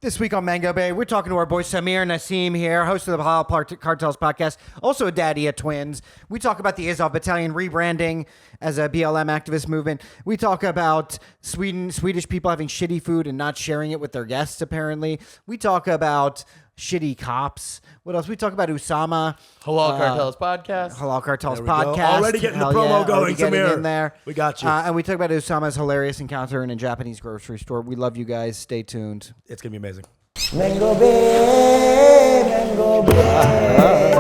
This week on Mango Bay, we're talking to our boy Samir Naseem here, host of the Halal Cartels podcast, also a daddy of twins. We talk about the Azov battalion rebranding as a BLM activist movement. We talk about Swedish people having shitty food and not sharing it with their guests, apparently. We talk about shitty cops. What else? We talk about Usama. Halal Cartels podcast. Halal Cartels There we podcast. go. Already getting the promo going, Samir. In there. We got you. And we talk about Usama's hilarious encounter in a Japanese grocery store. We love you guys. Stay tuned. It's going to be amazing. Mango Bay, Mango Bay.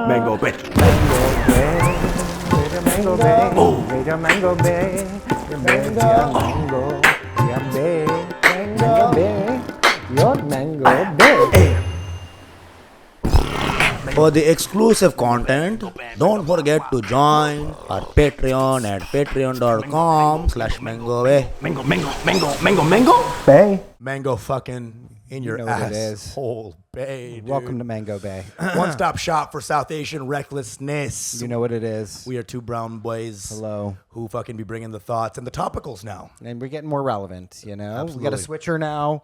Mango Bay. Mango Bay. Oh. Mango Bay. Mango Bay. Mango Bay. Your Mango Bay. For the exclusive content, don't forget to join our Patreon at patreon.com/mangobay. Bay. Mango fucking in your You know what it is. asshole bay, dude. Welcome to Mango Bay. One-stop shop for South Asian recklessness. You know what it is. We are two brown boys. Hello. Who fucking be bringing the thoughts and the topicals now. And we're getting more relevant, you know? We got a Absolutely. switcher now.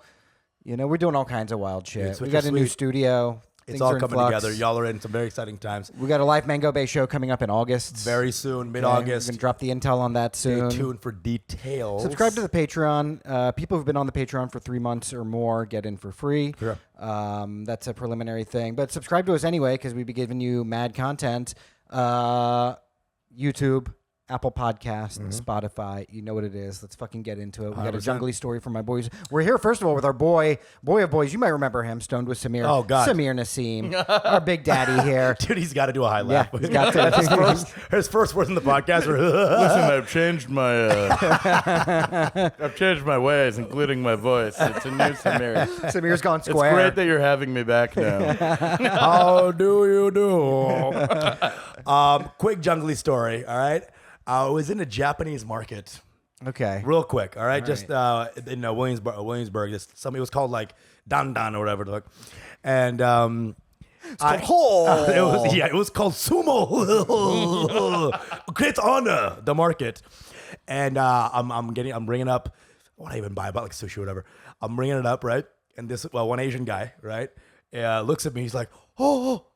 You know, we're doing all kinds of wild shit. We Switcher got a new sweet. studio. It's Things all are in coming flux. together. Y'all are in some very exciting times. We got a live Mango Bay show coming up in August. Very soon, Okay, mid-August. We're going to drop the intel on that Stay soon. tuned for details. Subscribe to the Patreon. People who've been on the Patreon for 3 months or more get in for free. Sure. That's a preliminary thing. But subscribe to us anyway because we'll be giving you mad content. YouTube, Apple Podcast, Spotify. You know what it is. Let's fucking get into it. We got a 100%. jungly story from my boys. We're here, first of all, with our boy of boys. You might remember him, Stoned with Samir. Oh, God. Samir Naseem, our big daddy here. Dude, he's got to do a high Yeah, laugh. he's got to. His first words in the podcast were, Listen, I've changed my ways, including my voice. It's a new Samir. Samir's gone It's square. great that you're having me back now. how do you do? Quick jungly story, all right? I was in a Japanese market. Okay. Real quick, all right? Just in Williamsburg. It was called like Dan or whatever. Look. And it was called Sumo. Great honor, the market. And I'm bringing up, what I even buy, about like sushi or whatever. I'm bringing it up, right? And this one Asian guy, right, looks at me. He's like, oh,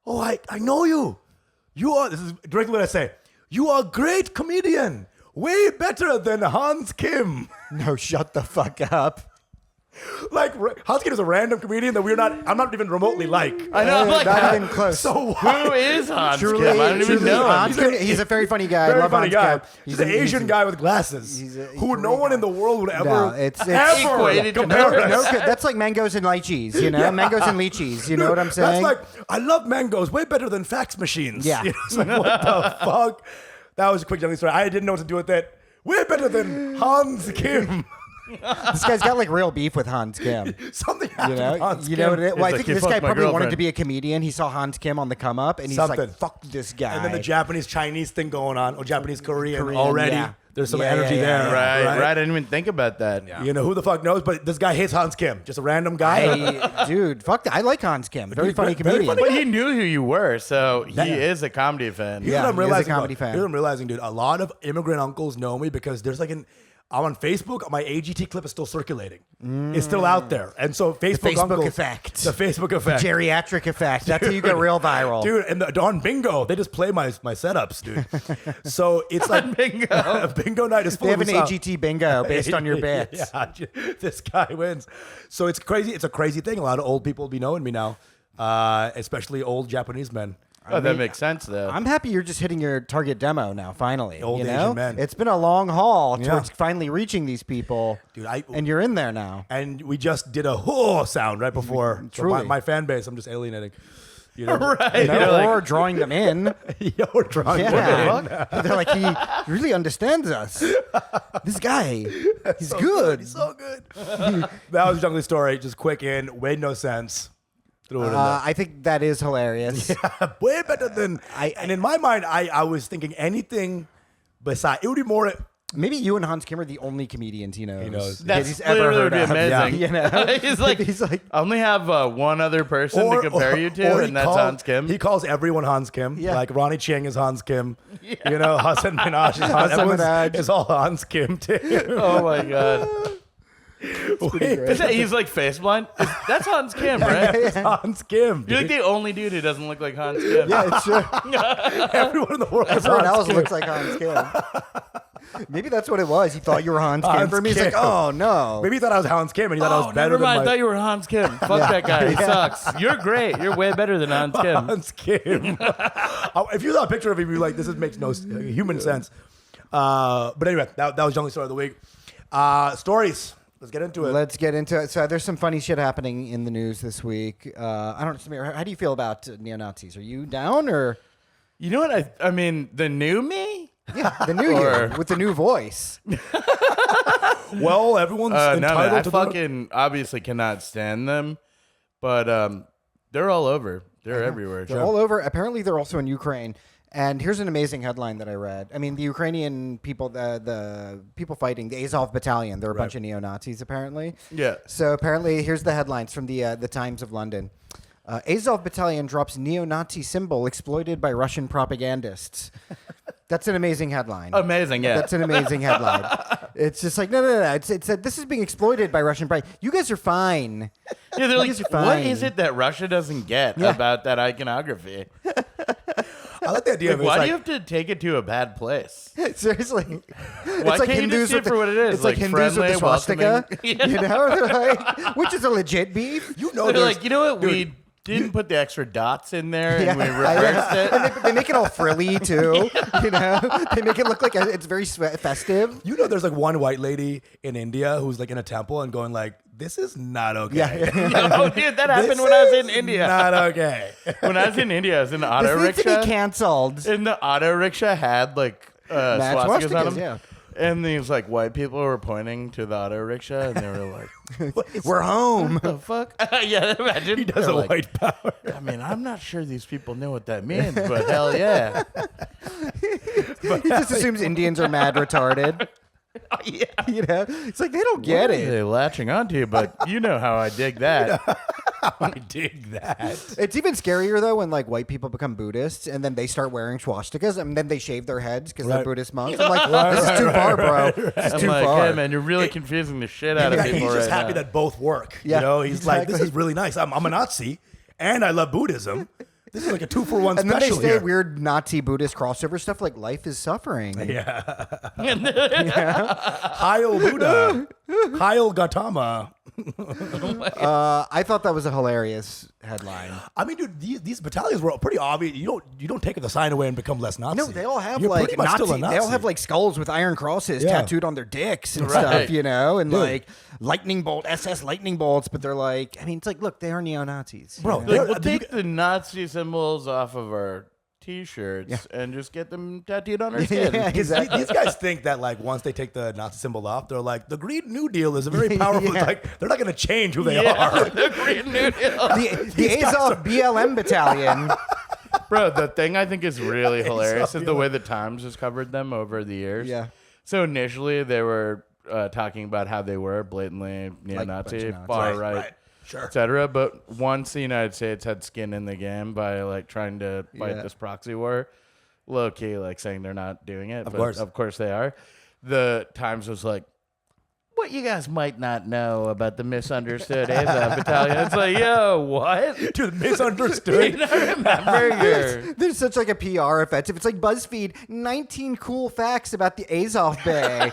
I know you. You are. This is directly what I say. You are a great comedian. Way better than Hans Kim. No, shut the fuck up. Like, Hans Kim is a random comedian that I'm not even remotely like. I know. I'm like, Not even close. So who is Hans Truly, Kim? I don't even truly, know him. Hans Kim, he's a very funny guy. I Very love funny Hans guy. Kim. He's an Asian guy with glasses who no one in the world would ever, No, it's equated to compare no, us. that's like mangoes and lychees, you know? Mangoes and lychees, you know what I'm saying? That's like, I love mangoes way better than fax machines. Yeah. You know, it's like, what the fuck? That was a quick jungly story. I didn't know what to do with that. Way better than Hans Kim. This guy's got like real beef with Hans Kim. Something You happened know, with Hans you Kim. know what it is? Well, I He's think like, this "He guy fucked my probably wanted girlfriend." to be a comedian. He saw Hans Kim on the come up, and he's Something. like, "Fuck this guy." And then the Japanese-Chinese thing going on, or Japanese-Korean Korean, already. yeah. There's some Yeah, energy yeah, there. yeah. Right. I didn't even think about that. You know, who the fuck knows? But this guy hates Hans Kim. Just a random guy. Dude, fuck that. I like Hans Kim. Very Dude, funny very comedian. funny. But he knew who you were, so he is a comedy fan. Here's Yeah, what I'm he is a realizing. comedy though. fan. Here's what I'm realizing, dude. A lot of immigrant uncles know me because there's like I'm on Facebook. My AGT clip is still circulating. It's still out there. And so Facebook uncles, effect. The Facebook effect. Geriatric effect. That's how you get real viral. Dude, and on Bingo, they just play my setups, dude. So it's like Bingo. Bingo night is full They have of an AGT bingo based on your bits. Yeah, this guy wins. So it's crazy. It's a crazy thing. A lot of old people will be knowing me now, especially old Japanese men. Oh, that makes sense, though. I'm happy you're just hitting your target demo now, finally. Old you Asian know? men. It's been a long haul Yeah. towards finally reaching these people. Dude, and you're in there now. And we just did a whoa sound right before. So Truly. my fan base, I'm just alienating. You know, Right. You know, You're like- or drawing them in. yeah, we're trying. Yeah. They're like, he really understands us. This guy, he's good. He's so good. That was a jungly story. Just quick in, made no sense. Threw it in there. I think that is hilarious. Way better than and in my mind, I was thinking anything besides. It would be more Maybe you and Hans Kim are the only comedians he knows. knows. that That's he's ever literally heard would be of. amazing. You know? he's like, I only have one other person to compare you to, or he and that's calls- Hans Kim. He calls everyone Hans Kim. Yeah. Like Ronnie Chang is Hans Kim. You know, Hassan Minaj is Hans. Hassan Everyone's Minaj. is all Hans Kim too. Oh my god. Wait, Is that, he's like face blind? That's Hans Kim, right? it's Hans Kim. You're like dude. the only dude who doesn't look like Hans Kim. Yeah, it's true. Everyone in the world is Everyone Hans else Kim. looks like Hans Kim. Maybe that's what it was. He thought you were Hans Kim Hans for me. He's like, Kim. oh no. Maybe he thought I was Hans Kim, and he thought I was better never than mind. I my thought you were Hans Kim. Fuck that guy. He sucks. You're great. You're way better than Hans Kim. Hans Kim. If you saw a picture of him, you'd be like, this makes no human sense. But anyway, that was the only story of the week. Stories. Let's get into it. Let's get into it. So there's some funny shit happening in the news this week. I don't know, Samir, how do you feel about neo-Nazis? Are you down or? You know what? I mean, the new me? Yeah, the new year with the new voice. Well, everyone's No, entitled man, I to fucking obviously cannot stand them, but they're all over. They're everywhere. They're all over. Apparently, they're also in Ukraine. And here's an amazing headline that I read. I mean, the Ukrainian people, the people fighting the Azov battalion, they're a bunch of neo-Nazis, apparently. Yeah. So apparently, here's the headlines from the Times of London. Azov battalion drops neo-Nazi symbol exploited by Russian propagandists. That's an amazing headline. Amazing, yeah. That's an amazing headline. It's just like, no. It's this is being exploited by Russian pride. You guys are fine. Yeah, they're like, These are what fine. is it that Russia doesn't get Yeah. about that iconography? I like the idea of it. Why It's do you like, have to take it to a bad place? Seriously. Why It's like can't you just Hindus see it with for what it is? It's like Hindus with friendly, the swastika. welcoming. You know? Like, which is a legit beef. you know, They're there's- like, you know what? dude, We didn't put the extra dots in there, Yeah. and we reversed it. And they make it all frilly too. You know, they make it look like it's very festive. You know, there's like one white lady in India who's like in a temple and going like, "This is not okay." Yeah, Oh, dude, that happened This when I was in is India. Not okay. When I was in India, I was in the auto This needs to be rickshaw. canceled. And the auto rickshaw had like swastikas on swastikas, them. yeah. And these like white people were pointing to the auto rickshaw, and they were like, We're home. "The fuck?" Yeah, imagine. He does They're a like, white power. I mean, I'm not sure these people know what that means, but hell yeah. He just assumes Indians are mad retarded. Yeah. You know, it's like they don't get What are it. they latching onto? But you know how I dig that. I dig that. It's even scarier though when like white people become Buddhists and then they start wearing swastikas and then they shave their heads because they're Right. Buddhist monks. I'm like, this is too far, bro. This is I'm too like, far. hey man, you're really confusing the shit out of Yeah, people he's just right happy now. that both work. Yeah, You know, he's like, this exactly. is really nice. I'm a Nazi and I love Buddhism. This is like a 2-for-1 And then they special say here. weird Nazi Buddhist crossover stuff like life is suffering. Yeah. Heil Buddha. Heil Gautama. I thought that was a hilarious headline. I mean, dude, these battalions were pretty obvious. You don't take the sign away and become less Nazi. No, they all have You're like pretty much still a Nazi. They all have like skulls with iron crosses Yeah. tattooed on their dicks and Right. stuff, you know, and Dude. like lightning bolt, SS lightning bolts. But they're like, I mean, it's like, look, they are neo Nazis, Bro, Like, they're- we'll take the Nazi symbols off of our T-shirts and just get them tattooed on our skin. Yeah, Because exactly. these guys think that like once they take the Nazi symbol off, they're like the Green New Deal is a very powerful. Yeah. Like they're not going to change who they Yeah, are. the Green New Deal. The Azov BLM battalion. Bro, the thing I think is really hilarious is the BLM. way the Times has covered them over the years. Yeah. So initially they were talking about how they were blatantly neo-Nazi, Nazis. far Right, right, right. Sure. etc. But once the United States had skin in the game by like trying to fight Yeah. this proxy war, low key like saying they're not doing it, but course. of course they are. The Times was like, what you guys might not know about the misunderstood Azov battalion. It's like, yo, what? Dude, You misunderstood. don't remember your... There's such like a PR offensive. It's like BuzzFeed, 19 cool facts about the Azov Bay.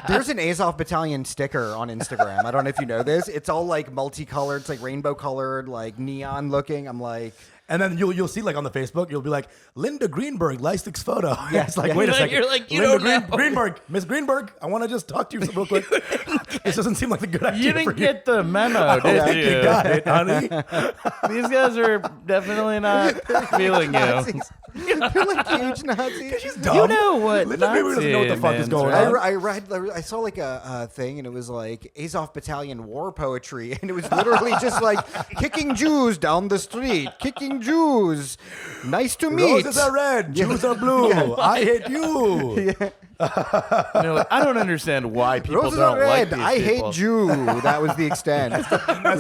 There's an Azov battalion sticker on Instagram. I don't know if you know this. It's all like multicolored. It's like rainbow colored, like neon looking. I'm like, And then you'll see like on the Facebook, you'll be like, Linda Greenberg likes this photo. Yeah, It's like, yeah. wait a Like, second. you're like, you Linda don't know. Greenberg, Miss Greenberg, I want to just talk to you real quick. This doesn't seem like a good idea You for didn't you. get the memo, I did think you got it, honey. These guys are definitely not feeling you. Nazis. They're like huge Nazis. She's dumb. You know what Linda Greenberg doesn't know what the fuck is Nazi going means, on. right? I saw like a thing and it was like Azov battalion war poetry and it was literally just like kicking Jews down the street, kicking Jews. Nice to meet. Roses are red, Jews are blue. I hate you. And they're like, I don't understand why people Roses don't are like red. these I people. hate Jew. That was the extent.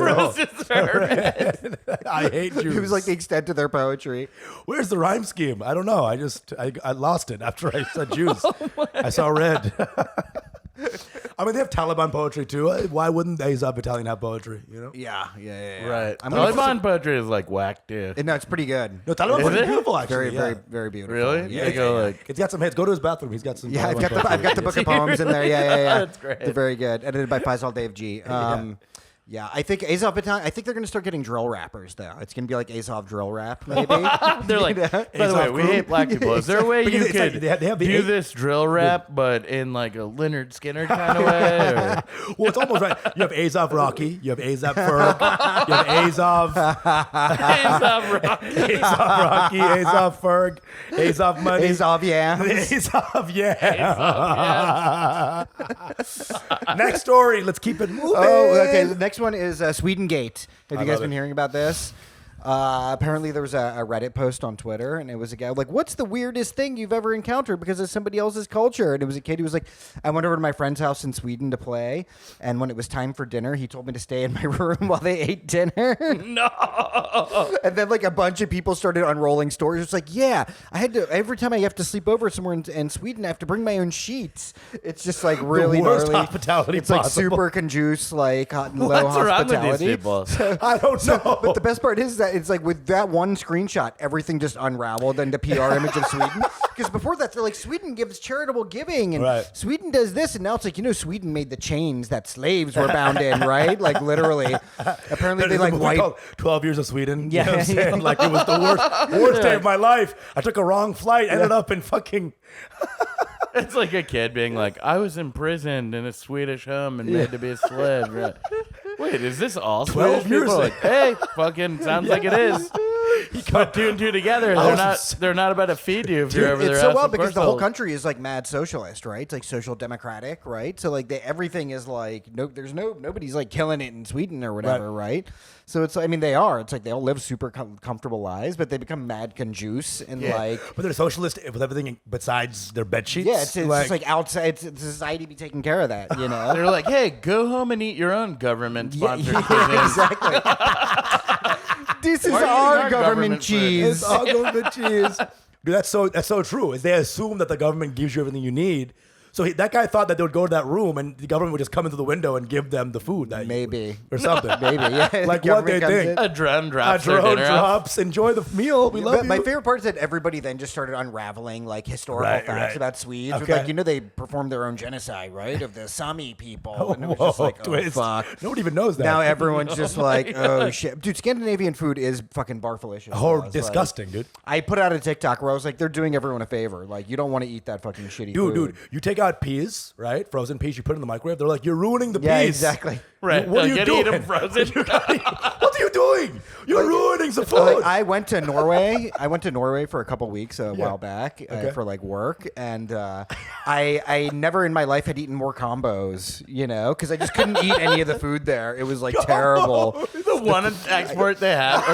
Roses are red. I hate Jews. It was like the extent of their poetry. Where's the rhyme scheme? I don't know. I lost it after I said Jews. I saw red. I mean, they have Taliban poetry too. Why wouldn't the Azov battalion have poetry? You know? Yeah. Right. I'm gonna put Taliban poetry is like whack, too. No, it's pretty good. No, Taliban poetry it? is beautiful. Actually, Very, very beautiful. Really? Yeah, They go like, It's got some hits. Go to his bathroom. He's got some. Yeah, Taliban I've got the book of poems in there. Yeah. That's great. They're very good. Edited by Faisal Dave G. Yeah, I think Azov battalion. I think they're going to start getting drill rappers though. It's going to be like Azov drill rap, maybe. they're like, by the way, we hate black people. Is there a way Because you it's like could they have the do this drill rap, but in like a Leonard Skinner kind of way? Or? Well, it's almost right. You have Azov Rocky. You have Azov Ferg. You have Azov. Azov Rocky. Azov Rocky. Azov Ferg. Azov Money. Azov, yeah. Azov, yeah. Next story. Let's keep it moving. Oh, okay. The next one is Swedengate. Have you guys love been it. hearing about this? Apparently, there was a Reddit post on Twitter, and it was a guy like, "What's the weirdest thing you've ever encountered because of somebody else's culture?" And it was a kid who was like, "I went over to my friend's house in Sweden to play, and when it was time for dinner, he told me to stay in my room while they ate dinner." No. And then like a bunch of people started unrolling stories. It's like, yeah, I had to every time I have to sleep over somewhere in Sweden, I have to bring my own sheets. It's just like really worst gnarly. hospitality It's like possible. super conjuice, like hot and low What's wrong with hospitality. these people? I don't know. But the best part is that it's like with that one screenshot, everything just unraveled into PR image of Sweden. Because before that, they're like, Sweden gives charitable giving, and Right. Sweden does this, and now it's like, Sweden made the chains that slaves were bound in, right? Like literally. Apparently, they There's a like movie wipe. called 12 Years of Sweden. Yeah. You know what I'm saying? Like it was the worst day of my life. I took a wrong flight, ended up in fucking. It's like a kid being like, I was imprisoned in a Swedish home and made to be a slave. Right. Wait, is this all 12 Swedish years people? ago. Like, hey, fucking sounds like it is. You put two and two together. They're not about to feed you if you're over their It's so house. well Of because course the whole they'll- country is like mad socialist, right? It's like social democratic, right? So like everything is like nobody's like killing it in Sweden or whatever, right? So it's they are. It's like they all live super comfortable lives, but they become mad conjuice and like. But they're socialist with everything besides their bed sheets. Yeah, it's just like outside. It's society be taking care of that, They're like, hey, go home and eat your own government-sponsored yeah, cuisine. exactly. This is Why are you our eating our government government food? cheese. It's all government cheese. Dude, that's so true. Is they assume that the government gives you everything you need. So that guy thought that they would go to that room and the government would just come into the window and give them the food. Maybe. Or something. Maybe, yeah. Like The what they government comes think. in. A drone A drops their drone dinner off. drops. Enjoy the meal. We love But you. my favorite part is that everybody then just started unraveling like historical Right, facts right. about Swedes. With, Okay. like, they performed their own genocide, right, of the Sami people. Oh, And it was whoa, just like, oh, twist. fuck. Nobody even knows that. Now everyone's just like, oh, shit. Dude, Scandinavian food is fucking barfalicious. Oh, It's disgusting, like, dude. I put out a TikTok where I was like, they're doing everyone a favor. Like, you don't want to eat that fucking shitty food. Dude, you take out peas, right? Frozen peas, you put it in the microwave. They're like, you're ruining the Yeah, peas. exactly. Right. What are you Get doing? eat them frozen. What are you doing? You're ruining the food. Like, I went to Norway. I went to Norway for a couple weeks a while back for like work, and I never in my life had eaten more combos, because I just couldn't eat any of the food there. It was like terrible. The one export they have,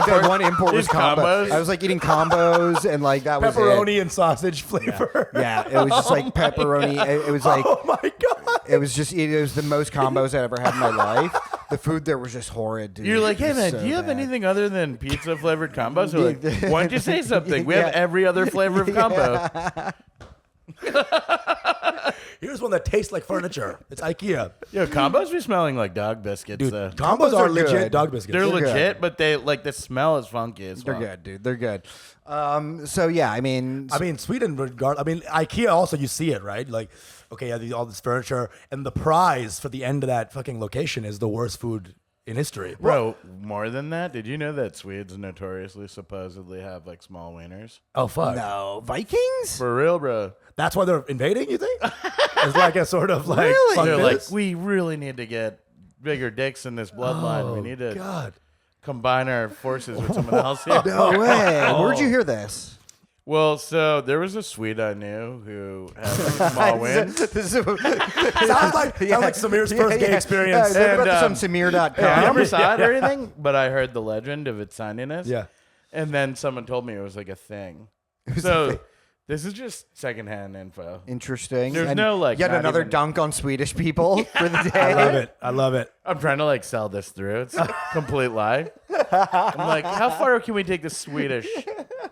or One import was is combo. combos. I was like eating combos, and like that was Pepperoni it. and sausage flavor. Yeah, it was just like pepperoni. It was like Oh my god. it was the most combos I ever had in my life. The food there was just horrid, dude. You're like, It hey was man, so do you have bad. anything other than pizza flavored combos? They're like, why don't you say something? We have Yeah. every other flavor of combo. Here's one that tastes like furniture. It's IKEA. Yo, combos be smelling like dog biscuits. Dude, though. combos Combos are are legit good. dog biscuits. They're good. legit, but they like the smell is funky as They're well. good, dude. They're good. So yeah, I mean, Sweden, IKEA also, you see it, right? Like, okay, all this furniture, and the prize for the end of that fucking location is the worst food in history. Bro, more than that, did you know that Swedes notoriously supposedly have like small wieners? Oh, fuck. no Vikings. For real, bro. That's why they're invading, you think? It's like a sort of like, Really? fuck They're this? like, we really need to get bigger dicks in this bloodline. We need to God. combine our forces with someone else here. No way. Where'd you hear this? Well, so there was a Swede I knew who had a small win. Sounds like Samir's first gay experience. Yeah, And, about this on Samir.com. I never saw it or anything, but I heard the legend of its signiness. Yeah. And then someone told me it was like a thing. So This is just secondhand info. Interesting. There's And no, like, yet not another even- dunk on Swedish people for the day. I love it. I love it. I'm trying to like sell this through. It's a complete lie. I'm like, how far can we take the Swedish?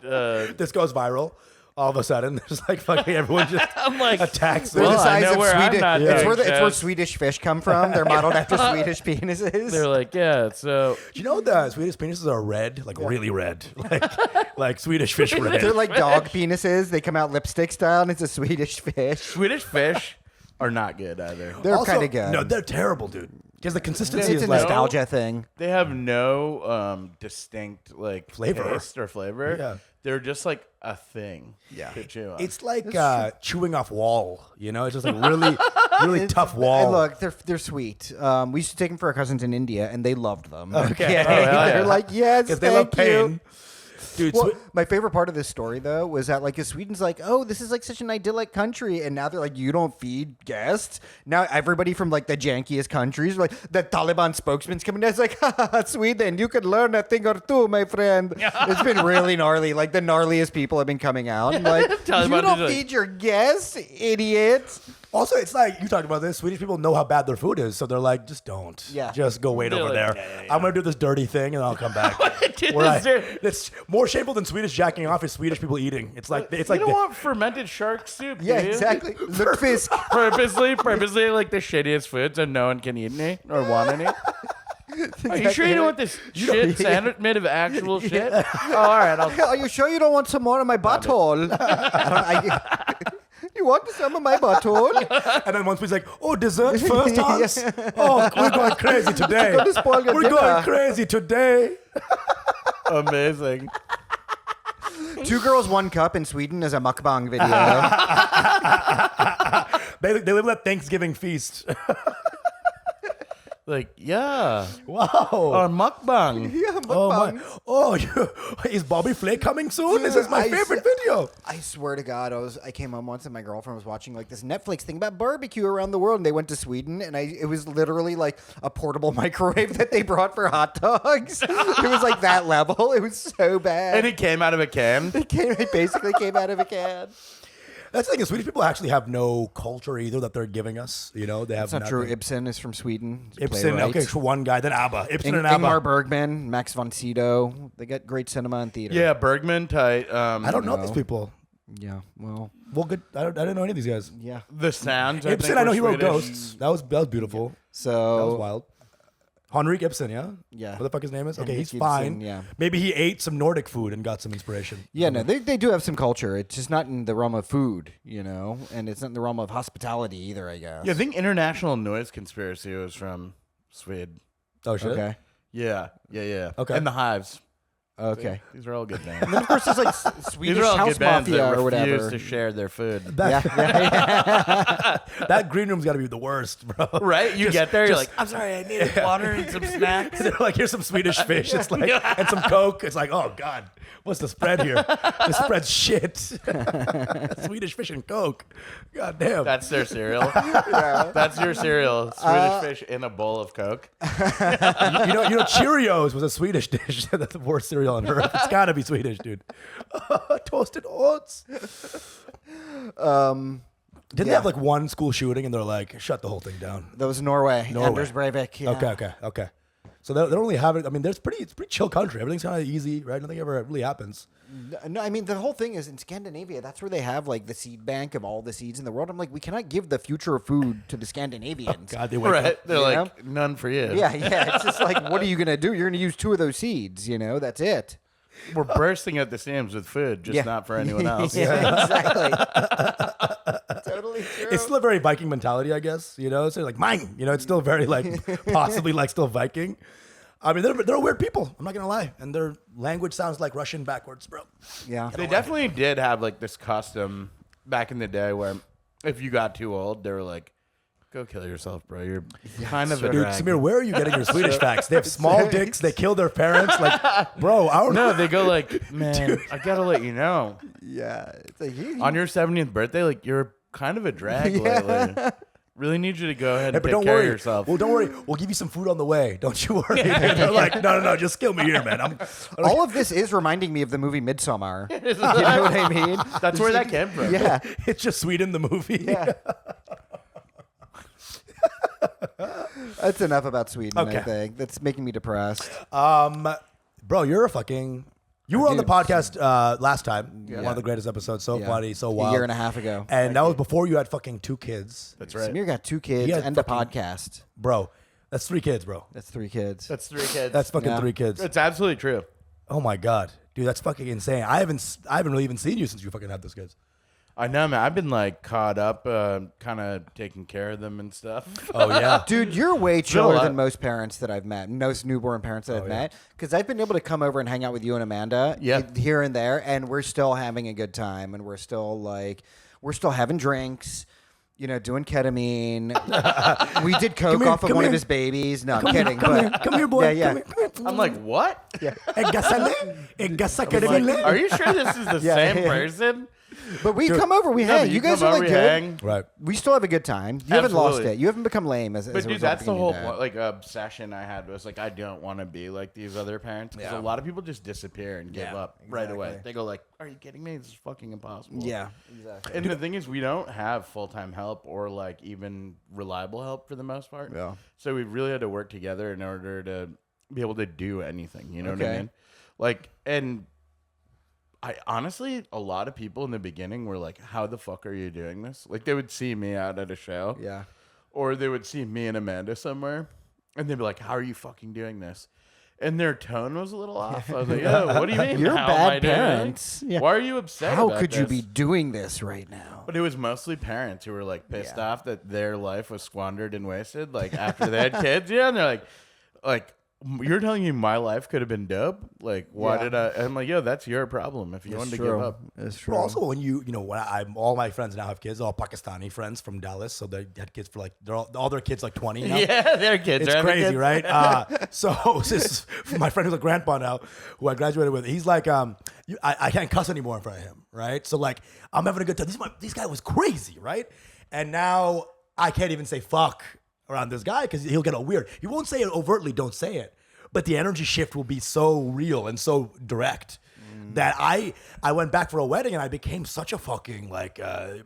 This goes viral. All of a sudden, there's like fucking everyone just I'm like, attacks. They're Well, the I size know of where I'm Swedish. not It's, doing where it's where shows. Swedish fish come from. They're modeled after Swedish penises. they're like, yeah. So Do you know the Swedish penises are red, like really red, like Swedish fish red. They're like dog penises. They come out lipstick style, and it's a Swedish fish. Swedish fish are not good either. They're Also- kind of good. No, they're terrible, dude. Because the consistency it's a is like nostalgia thing. They have no distinct like Flavor. taste or flavor. Yeah. They're just like a thing. Yeah. To chew on. it's like chewing off wall. You know, it's just like really, really tough wall. And look, they're sweet. We used to take them for our cousins in India, and they loved them. Okay. Oh, hell They're yeah. like, yes, because they love thank you. pain, dude. Well, my favorite part of this story, though, was that like Sweden's like, oh, this is like such an idyllic country, and now they're like, you don't feed guests. Now everybody from like the jankiest countries, like the Taliban spokesman's coming down, it's like, Sweden, you could learn a thing or two, my friend. It's been really gnarly. Like the gnarliest people have been coming out. And, like, Taliban you is don't like- feed your guests, idiot. Also, it's like you talked about this. Swedish people know how bad their food is, so they're like, just don't. Yeah. Just go wait They're over like, there. yeah. I'm gonna do this dirty thing, and I'll come back. Dude, Where this- it's more shameful than Swedish jacking off is Swedish people eating. It's like you don't the- want fermented shark soup. Yeah, do you? exactly. Look, fisk. Purposely like the shittiest food so no one can eat any or want any. Are you sure you don't want this shit sandwich made of actual shit? Oh, all right. Are you sure you don't want some more of my butthole? You want some of my butthole? And then once he's like, "Oh, dessert first, Hans? Oh, we're going crazy today. gonna spoil your We're dinner." going crazy today." Amazing. 2 Girls, 1 Cup in Sweden is a mukbang video. They live at Thanksgiving feast. Like, yeah. Wow. On mukbang. Yeah, Oh mukbang. my! Oh, is Bobby Flay coming soon? This is my I favorite s- video. I swear to God, I came home once and my girlfriend was watching like this Netflix thing about barbecue around the world, and they went to Sweden, and it was literally like a portable microwave that they brought for hot dogs. It was like that level. It was so bad. And it came out of a can. It basically came out of a can. That's the thing. Swedish people actually have no culture either that they're giving us. You know, they have That's not true. nothing. Ibsen is from Sweden. He's a Ibsen, playwright. okay, so one guy, then ABBA. Ibsen and ABBA. Ingmar Bergman, Max von Sydow. They got great cinema and theater. Yeah, Bergman tight. I don't know No. these people. Yeah. Well. Well, good. I didn't know any of these guys. Yeah. The sounds. Ibsen, think, I know were he wrote Swedish. Ghosts. That was beautiful. So. That was wild. Henrik Ibsen, yeah? Yeah. What the fuck his name is? Okay, Henrik he's Ibsen, fine. yeah. Maybe he ate some Nordic food and got some inspiration. Yeah, no, they do have some culture. It's just not in the realm of food, you know, and it's not in the realm of hospitality either, I guess. Yeah, I think International Noise Conspiracy was from Sweden. Oh, shit. Okay. Yeah. Okay. And the Hives. Okay. These are all good names. And then, of course, there's like These Swedish are all house good bands mafia that or refuse whatever. to share their food. That, Yeah. that green room's got to be the worst, bro. Right? You get there, you're like, I'm sorry, I need water and some snacks. They're like, here's some Swedish fish. It's like, and some Coke. It's like, oh God, what's the spread here? The spread's shit. Swedish fish and Coke. God damn. That's their cereal. That's your cereal. Swedish fish in a bowl of Coke. you know, Cheerios was a Swedish dish. That's the worst cereal on earth. It's gotta be Swedish, dude. Toasted oats. Didn't they Yeah. have like one school shooting and they're like, shut the whole thing down? That was Norway. Norway. Anders Breivik. Yeah. Okay. So they don't really have it. I mean, it's pretty chill country. Everything's kind of easy, right? Nothing ever really happens. No, I mean, the whole thing is in Scandinavia, that's where they have like the seed bank of all the seeds in the world. I'm like, we cannot give the future of food to the Scandinavians. God, they wake Right? up. They're You like, none for you. Yeah. It's just like, what are you going to do? You're going to use 2 of those seeds, you know? That's it. We're bursting at the seams with food, just not for anyone else. Yeah, exactly. Totally true. It's still a very Viking mentality, I guess. You know, so like mine. You know, it's still very like possibly like still Viking. I mean, they're weird people. I'm not gonna lie, and their language sounds like Russian backwards, bro. Yeah. They definitely did have like this custom back in the day where if you got too old, they were like, go kill yourself, bro. You're kind of a Dude, drag. Samir, where are you getting your Swedish facts? They have small dicks. They kill their parents. Like, bro, I don't know. No, they go like, man, I gotta let you know. Yeah. It's like, On your 70th birthday, like you're kind of a drag lately. really need you to go ahead Hey, and but take don't care worry. of yourself. Well, don't worry. We'll give you some food on the way. Don't you worry. They're like, no, just kill me here, man. All of this is reminding me of the movie Midsommar. You know what I mean? That's where that came from. Yeah. It's just Sweden, the movie. Yeah. That's enough about Sweden, Okay. I think. That's making me depressed. Bro, you're a fucking. You were on the Dude. podcast last time. One of the greatest episodes. So Yeah. funny, so A wild. year and a half ago. And that was before you had fucking 2 kids. That's right. Samir got 2 kids He had and a fucking- podcast. Bro, that's 3 kids, bro. That's 3 kids. That's 3 kids. That's fucking Yeah. 3 kids. It's absolutely true. Oh my god, dude, that's fucking insane. I haven't really even seen you since you fucking had those kids. I know, man. I've been like caught up, kind of taking care of them and stuff. Oh yeah, Dude, you're way a chiller lot. than most parents that I've met, most newborn parents that I've yeah. met, because I've been able to come over and hang out with you and Amanda Yeah. here and there, and we're still having a good time, and we're still having drinks, you know, doing ketamine. We did coke here, off of come one of here. his babies. No, I'm kidding. come but here, boy. Yeah, yeah. Come here. I'm like, what? Are you sure this is the Yeah, same yeah. person? But we come over, we No, hang. but You guys come are over, like we good. hang. Right. We still have a good time. You haven't lost Absolutely. it. You haven't become lame as a But dude, result that's of the being whole a dad. like obsession I had was like I don't want to be like these other parents because a lot of people just disappear and give up right away. exactly. They go like, "Are you kidding me? This is fucking impossible." Yeah, exactly. And the thing is, we don't have full-time help or like even reliable help for the most part. Yeah. So we really had to work together in order to be able to do anything. You know what I Okay. mean? Like, and I honestly, a lot of people in the beginning were like, "How the fuck are you doing this?" Like, they would see me out at a show, Yeah. or they would see me and Amanda somewhere, and they'd be like, "How are you fucking doing this?" And their tone was a little off. I was like, "Oh, what do you mean? You're How am I bad doing it? parents. Yeah. Why are you upset? How about could you this?" be doing this right now? But it was mostly parents who were like pissed Yeah. off that their life was squandered and wasted, like after they had kids. Yeah, and they're like, you're telling me my life could have been dope? Like, why Yeah. did I? I'm like, yo, that's your problem if you wanted to give up. It's But also, when you know, when all my friends now have kids, all Pakistani friends from Dallas, so they had kids for like all their kids like 20 now. Yeah, their kids. It's are having crazy, kids. right? So this is my friend who's a grandpa now, who I graduated with. He's like, I can't cuss anymore in front of him, right? So like, I'm having a good time. This guy was crazy, right? And now I can't even say fuck around this guy because he'll get all weird. He won't say it overtly, don't say it, but the energy shift will be so real and so direct. That I went back for a wedding and I became such a fucking like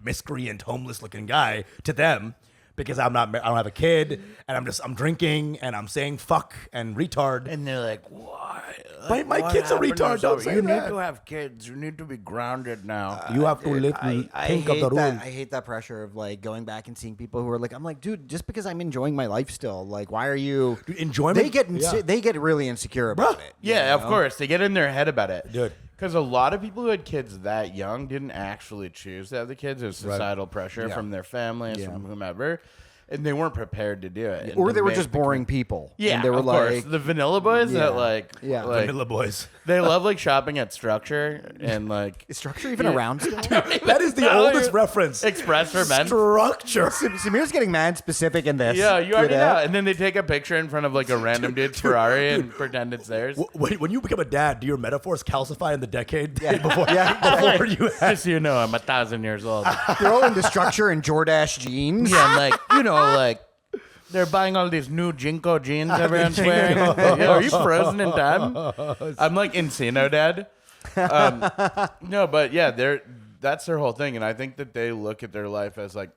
miscreant, homeless looking guy to them because I don't have a kid and I'm drinking and I'm saying fuck and retard. And they're like, why? My What kid's a happened to retard, us? don't say You that. need to have kids. You need to be grounded now. You have to live, I think of hate the that. rules. I hate that pressure of like going back and seeing people who are like, I'm like, dude, just because I'm enjoying my life still, like, why are you? Dude, enjoyment? They get really insecure about Bruh. it. Yeah, you of know? course. They get in their head about it. Dude. Because a lot of people who had kids that young didn't actually choose to have the kids. It was societal pressure Yeah. from their families, Yeah. from whomever. And they weren't prepared to do it. And Or to they were make just the- boring people. Yeah, and they were of like, course. The vanilla boys Yeah. that like, Yeah. like Vanilla boys. they love like shopping at Structure and like is Structure even around still? That is the oldest reference. Express for men. Structure. Samir's getting mad specific in this. Yeah, you already know. know. And then they take a picture in front of like a random dude's Ferrari and pretend it's theirs. When you become a dad, do your metaphors calcify in the decade before, Yeah. before you have? Just so you know, I'm 1,000 years old. They're all into Structure and Jordache jeans. Yeah, I'm like, you know, like they're buying all these new Jinko jeans everyone's wearing. Yeah, are you frozen in time? I'm like Encino dad. No, but yeah, that's their whole thing, and I think that they look at their life as like,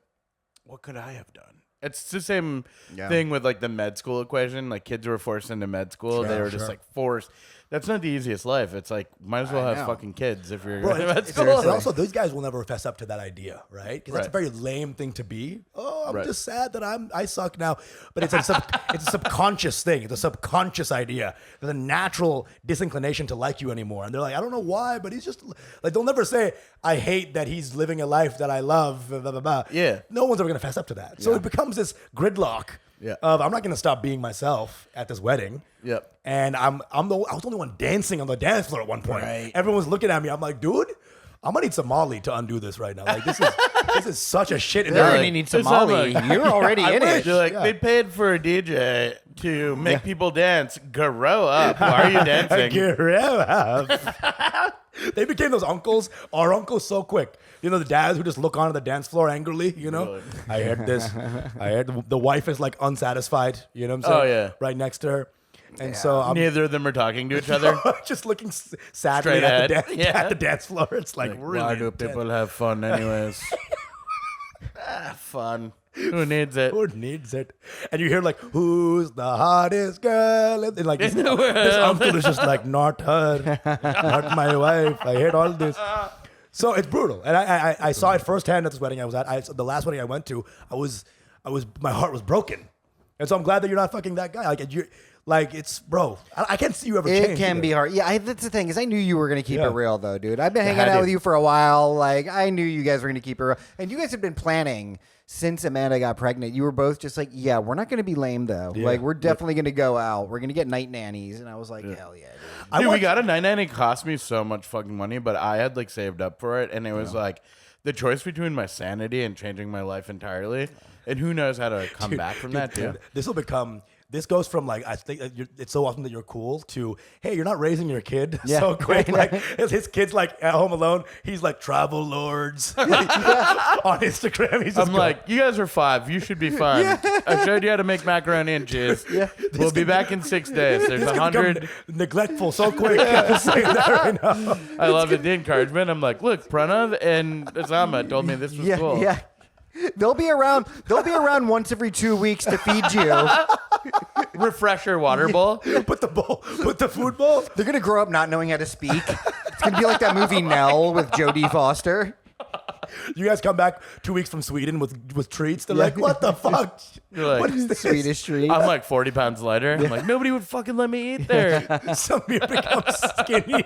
what could I have done? It's the same thing with like the med school equation. Like kids were forced into med school; they were just like forced. That's not the easiest life. It's like might as well have know. fucking kids if you're Bro, going to med and school. also, those guys will never fess up to that idea, right? Because that's a very lame thing to be. Oh, I'm Right. just sad that I suck now. But it's it's a subconscious thing. It's a subconscious idea. There's a natural disinclination to like you anymore. And they're like, I don't know why, but he's just like, they'll never say, I hate that he's living a life that I love. Blah, blah, blah. Yeah. No one's ever going to fess up to that. So it becomes this gridlock Yeah. of I'm not going to stop being myself at this wedding. Yep. And I was the only one dancing on the dance floor at one point. Right. Everyone was looking at me. I'm like, dude, I'm gonna need some Molly to undo this right now. Like this is such a shit. They're like, gonna need some it's Molly. like- You're already in it. You're like, Yeah. they paid for a DJ to make people dance. Grow up. Why are you dancing? They became those uncles, our uncles, so quick. You know, the dads who just look onto the dance floor angrily, you know? Good. I heard this. I heard the wife is like unsatisfied, you know what I'm saying? Oh, yeah. Right next to her. And so I'm Neither of them are talking to each other. just looking sadly Straight at ahead. Yeah. at the dance floor. It's like really Why do intense. people have fun anyways? Fun. Who needs it? Who needs it? And you hear like, who's the hottest girl? And like this, In the world. this uncle is just like, not her, not my wife. I hate all this. So it's brutal. And I saw it firsthand at this wedding I was at. The last wedding I went to, my heart was broken. And so I'm glad that you're not fucking that guy. Like it's, bro, I can't see you ever change. It can either. be hard. Yeah, that's the thing is I knew you were going to keep Yeah. it real though, dude. I've been hanging had out to. with you for a while. Like I knew you guys were going to keep it real. And you guys have been planning since Amanda got pregnant. You were both just like, yeah, we're not going to be lame though. Yeah. Like we're definitely going to go out. We're going to get night nannies. And I was like, hell yeah, dude. Dude, we got a night nanny. Cost me so much fucking money, but I had like saved up for it, and it was like the choice between my sanity and changing my life entirely. And who knows how to come back from that, too. This goes from like, I think that it's so often that you're cool to, hey, you're not raising your kid Yeah. so quick. Like his kid's like at home alone. He's like travel lords on Instagram. He's just I'm like, you guys are 5. You should be fine. I showed you how to make macaroni and cheese. We'll be back in 6 days. There's 100. neglectful so quick. I'm saying that right now. I love it. The encouragement. I'm like, look, Pranav and Usama told me this was Yeah, cool. yeah. They'll be around once every 2 weeks to feed you. Refresher water bowl. Put the food bowl. They're going to grow up not knowing how to speak. It's going to be like that movie Nell with Jodie Foster. You guys come back 2 weeks from Sweden with treats. They're like, what the fuck? You're like, What is this? Swedish treat. I'm like 40 pounds lighter. I'm like, nobody would fucking let me eat there. Some you become skinny.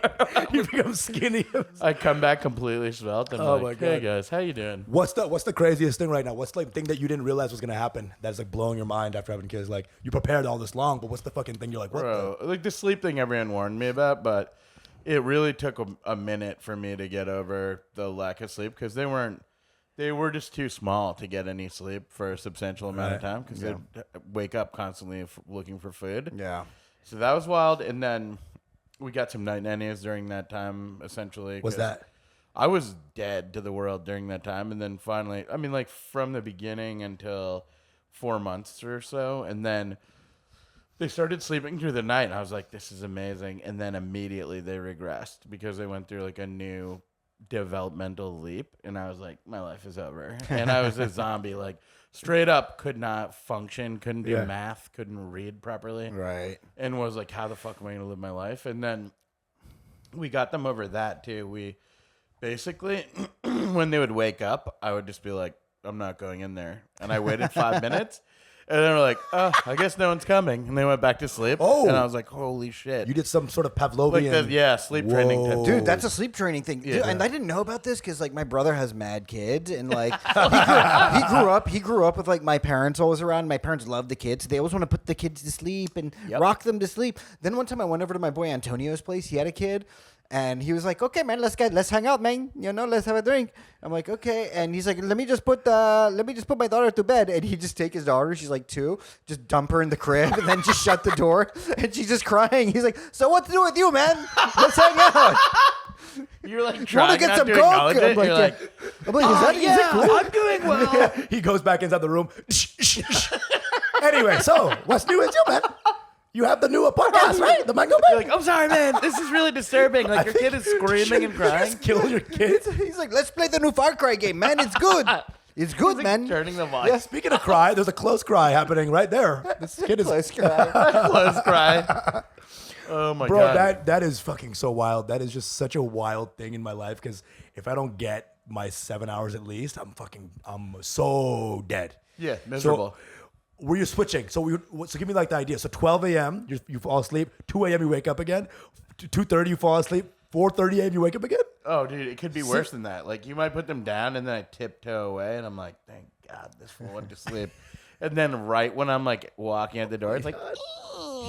You become skinny. I come back completely svelte. I'm Oh like, my hey God. guys, how you doing? What's the craziest thing right now? What's the thing that you didn't realize was gonna happen that's like blowing your mind after having kids? Like you prepared all this long, but what's the fucking thing you're like, what Bro, like the sleep thing everyone warned me about, but it really took a minute for me to get over the lack of sleep because they were just too small to get any sleep for a substantial amount of time because they'd wake up constantly looking for food. Yeah. So that was wild. And then we got some night nannies during that time, essentially. What's 'cause that? I was dead to the world during that time. And then finally, I mean, like from the beginning until 4 months or so. And then they started sleeping through the night. And I was like, this is amazing. And then immediately they regressed because they went through like a new developmental leap. And I was like, my life is over. And I was a zombie, like straight up could not function, couldn't do Yeah. math, couldn't read properly. Right. And was like, how the fuck am I going to live my life? And then we got them over that too. We basically, when they would wake up, I would just be like, I'm not going in there. And I waited 5 minutes. And they were like, oh, I guess no one's coming. And they went back to sleep. Oh. And I was like, holy shit. You did some sort of like Pavlovian. sleep training. Whoa. Tip. Dude, that's a sleep training thing. Dude, Yeah. and I didn't know about this because like my brother has mad kids and like he grew up with like my parents always around. My parents love the kids. They always want to put the kids to sleep and rock them to sleep. Then one time I went over to my boy Antonio's place. He had a kid. And he was like, "Okay, man, let's hang out, man. You know, let's have a drink." I'm like, "Okay." And he's like, let me just put my daughter to bed." And he just take his daughter, she's like 2, just dump her in the crib, and then just shut the door. And she's just crying. He's like, "So what to do with you, man? Let's hang out." You're like Want trying to get not some to coke? acknowledge it. You're like, is that cool? I'm doing well. He goes back inside the room. Anyway, so what's new with you, man? You have the new podcast, right? The Mango You're Bay. like, I'm sorry, man. This is really disturbing. Like, your kid is screaming and crying. Kill your kids. He's like, "Let's play the new Far Cry game, man. It's good. It's good, Like, man." turning the volume. Speaking of cry, there's a close cry happening right there. This kid is Close cry. Close cry. Oh, my Bro, God. that is fucking so wild. That is just such a wild thing in my life because if I don't get my 7 hours at least, I'm so dead. Yeah, miserable. So, were you switching? So give me like the idea. So 12 a.m. You fall asleep. 2 a.m. you wake up again. 2:30 you fall asleep. 4:30 a.m. you wake up again. Oh, dude, it could be worse than that. Like, you might put them down, and then I tiptoe away, and I'm like, thank God this fool went to sleep. And then right when I'm, like, walking out the door, it's like,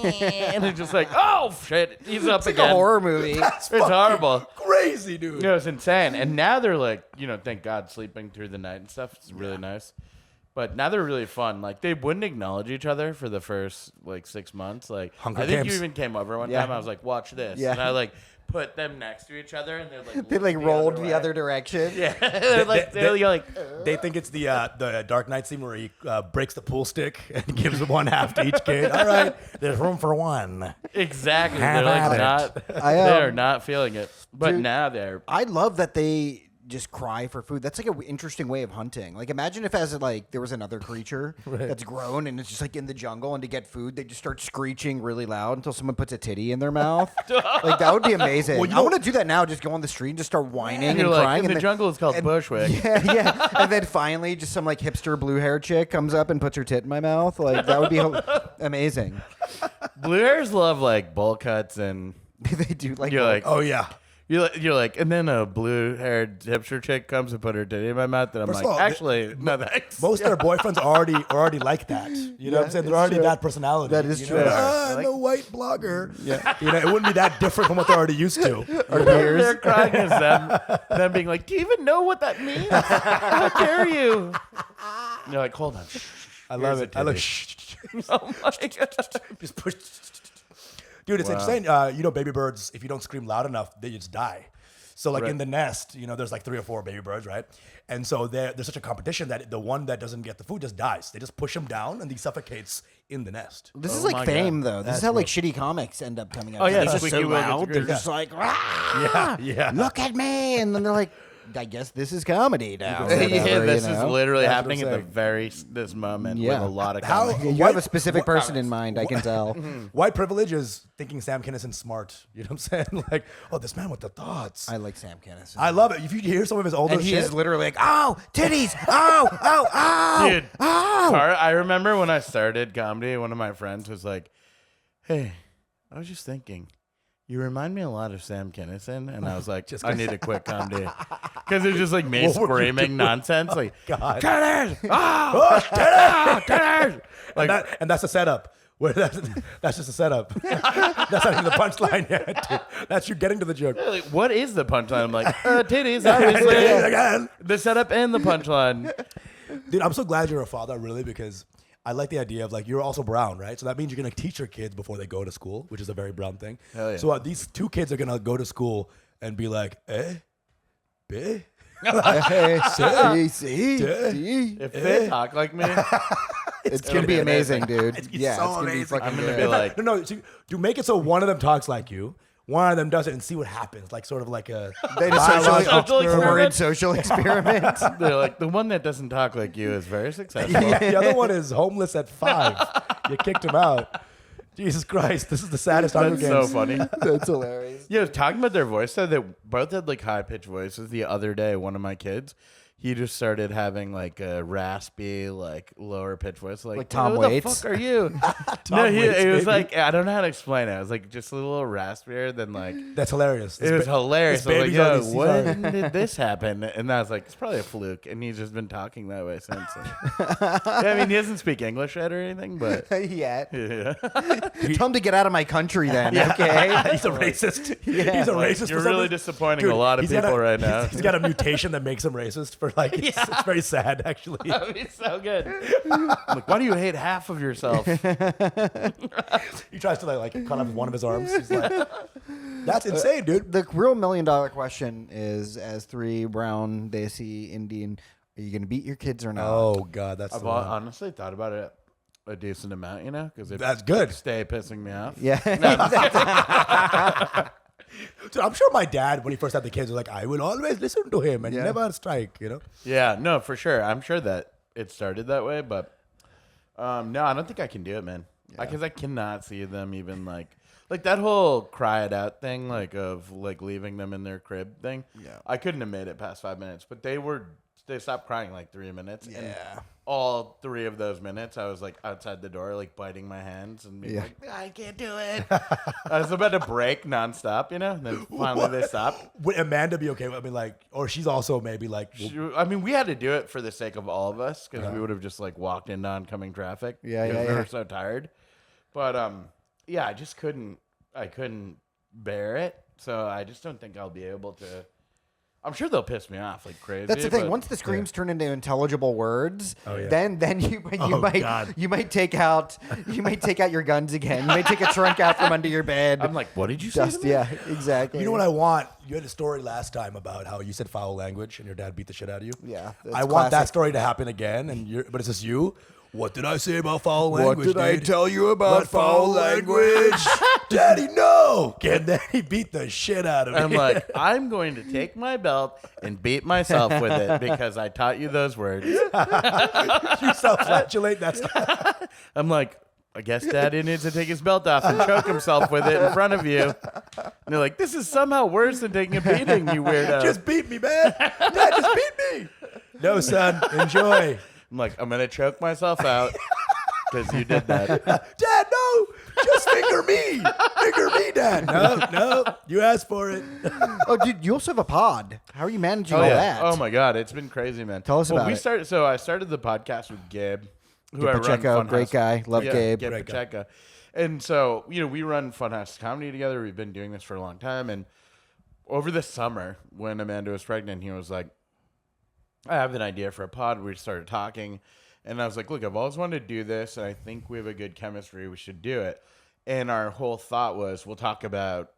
and it's just like, oh, shit, he's up It's like again. a horror movie. It's horrible. Crazy, dude. No, it's insane. And now they're like, thank God, sleeping through the night and stuff. It's really nice. But now they're really fun. Like, they wouldn't acknowledge each other for the first, like, 6 months. Like, Hunger I think Games. you even came over one time. I was like, watch this. Yeah. And I, like, put them next to each other, and they're, like, They like looked rolled the the other direction. Yeah. They're like, you're like, They think it's the Dark Knight scene where he breaks the pool stick and gives one half to each kid. All right, there's room for one. exactly. Have They're, at like, it. not, they're not feeling it. But Dude, now they're... I love that they just cry for food. That's like an interesting way of hunting. Like, imagine if as like there was another creature that's grown and it's just like in the jungle, and to get food they just start screeching really loud until someone puts a titty in their mouth. Like, that would be amazing. Well, you I know- want to do that now. Just go on the street and just start whining You're and like, crying. in the then- jungle it's called Bushwick. Yeah. And then finally, just some like hipster blue-haired chick comes up and puts her tit in my mouth. Like, that would be amazing. Blue hairs love, like, bowl cuts, and They do like. you're like, Oh yeah. You're like, and then a blue-haired hipster chick comes and put her titty in my mouth, and I'm First like, of all, actually, no thanks. Most of their boyfriends are already like that. You know what I'm saying? They're already true. that personality. That is you true. know? They are. I'm a white blogger. Yeah. You know, it wouldn't be that different from what they're already used to. Our They're peers. crying as them being like, do you even know what that means? How dare you? And you're like, hold on. I love Here's it. a I love. titty. Oh my god. Just push. Dude, it's insane. You know, baby birds, if you don't scream loud enough, they just die. So, like, Right. in the nest, you know, there's like 3 or 4 baby birds, right? And so there's such a competition that the one that doesn't get the food just dies. They just push him down and he suffocates in the nest. This Oh is my like God. Fame, though. This is how like shitty comics end up coming out. Oh, yeah, It's just Squeaky so Wheel gets loud. They're agreed. just like, "Rah! Yeah. Look at me," and then they're like, "I guess this is comedy now." or Yeah, whatever, this you is know? literally That's happening what at I'm the this moment Yeah. with a lot of How- comics. Yeah, you White- have a specific what- person in mind. I can tell. White privilege is thinking Sam Kinnison's smart. You know what I'm saying? Like, oh, this man with the thoughts. I like Sam Kinison. I love it. If you hear some of his older and he shit, is literally like, "Oh, titties! Oh, Dude, I remember when I started comedy, one of my friends was like, hey, I was just thinking, you remind me a lot of Sam Kinison. And I was like, I need to quit comedy. Because it's just like me What were you screaming doing? nonsense. Like, God. Titties! Oh, Titties! Like, and that's a setup. Where that's just a setup. That's not even the punchline yet. Dude. That's you getting to the joke. like, what is the punchline? I'm like, titties, obviously. Again. The setup and the punchline. Dude, I'm so glad you're a father, really, because I like the idea of, like, you're also brown, right? So that means you're going to teach your kids before they go to school, which is a very brown thing. Hell yeah. So these 2 kids are going to go to school and be like, bae? see, If they talk like me, it's gonna be amazing, dude. It's Yeah, so it's gonna be amazing. fucking I'm gonna good. be like, No, so you make it so one of them talks like you, one of them doesn't, and see what happens. Like, sort of like a They just Biological social experiment. social experiment. they're like, the one that doesn't talk like you is very successful. The other one is homeless at 5. You kicked him out. Jesus Christ, this is the saddest Hunger That's so Games. funny. That's hilarious. Yeah, talking about their voice, though, they both had like high pitched voices. The other day, one of my kids, he just started having like a raspy, like lower pitched voice, like Tom who Waits? the fuck are you? Tom he Waits, was baby. like, I don't know how to explain it. It was like just a little raspier than like. That's hilarious. It was hilarious. this I was like, baby's on yo, these- he's on- when did this happen? And I was like, it's probably a fluke. And he's just been talking that way since. Yeah, I mean, he doesn't speak English yet or anything, but Yet. yeah. Tell him to get out of my country then, okay? He's a racist. Yeah. He's a Like, racist. you're for some really reason. disappointing Dude, a lot of he's got people right now. He's got a mutation that makes him racist. For like, it's very sad actually. That would be so good. I'm like, why do you hate half of yourself? He tries to like cut off one of his arms. He's like, that's insane, dude. The real $1 million question is: as 3 brown, desi, Indian, are you gonna beat your kids or not? Oh God, that's I've the one. honestly thought about it a decent amount, you know, because That's good. stay pissing me off. Yeah. Dude, I'm sure my dad, when he first had the kids, was like, I will always listen to him and Yeah. never strike. You know. Yeah, no, for sure. I'm sure that it started that way, but no, I don't think I can do it, man. Because I cannot see them even like that whole cry it out thing, like of like leaving them in their crib thing. Yeah. I couldn't have made it past 5 minutes, but they stopped crying like 3 minutes. And Yeah. all 3 of those minutes, I was like outside the door, like biting my hands and being Yeah. like, I can't do it. I was about to break nonstop, you know. And then finally they stopped. Would Amanda be okay with? I mean, like, or she's also maybe like, I mean, we had to do it for the sake of all of us because we would have just like walked into oncoming traffic. Yeah, because yeah, we yeah. were so tired. But yeah, I just couldn't. I couldn't bear it. So I just don't think I'll be able to I'm sure they'll piss me off like crazy. That's the thing. but- Once the screams turn into intelligible words, yeah. then you God. might take out your guns again. You might take a trunk out from under your bed. I'm like, what did you say? Just to me? yeah, exactly. You know what I want? You had a story last time about how you said foul language and your dad beat the shit out of you. Yeah, that's I want that classic. story to happen again. But it's just you. What did I say about foul language? What did I dude? tell you about foul language? Daddy, no! And then he beat the shit out of me. I'm like, I'm going to take my belt and beat myself with it because I taught you those words. You self-flagellate. That's I'm like, I guess Daddy needs to take his belt off and choke himself with it in front of you. And they're like, this is somehow worse than taking a beating, you weirdo. just beat me, man. Dad, just beat me. No, son. Enjoy. I'm like, I'm going to choke myself out because you did that. Dad, no. Just finger me. Finger me, Dad. No. You asked for it. Oh, dude, you also have a pod. How are you managing Oh, all yeah. that? Oh, my God. It's been crazy, man. Tell us about we it. started. So I started the podcast with Gabe, who Gabe I Pacheco, run Funhouse. great guy. Love Gabe. Gabe Great guy. Pacheco. And so, we run Funhouse Comedy together. We've been doing this for a long time. And over the summer, when Amanda was pregnant, he was like, I have an idea for a pod. We started talking. And I was like, look, I've always wanted to do this, and I think we have a good chemistry. We should do it. And our whole thought was we'll talk about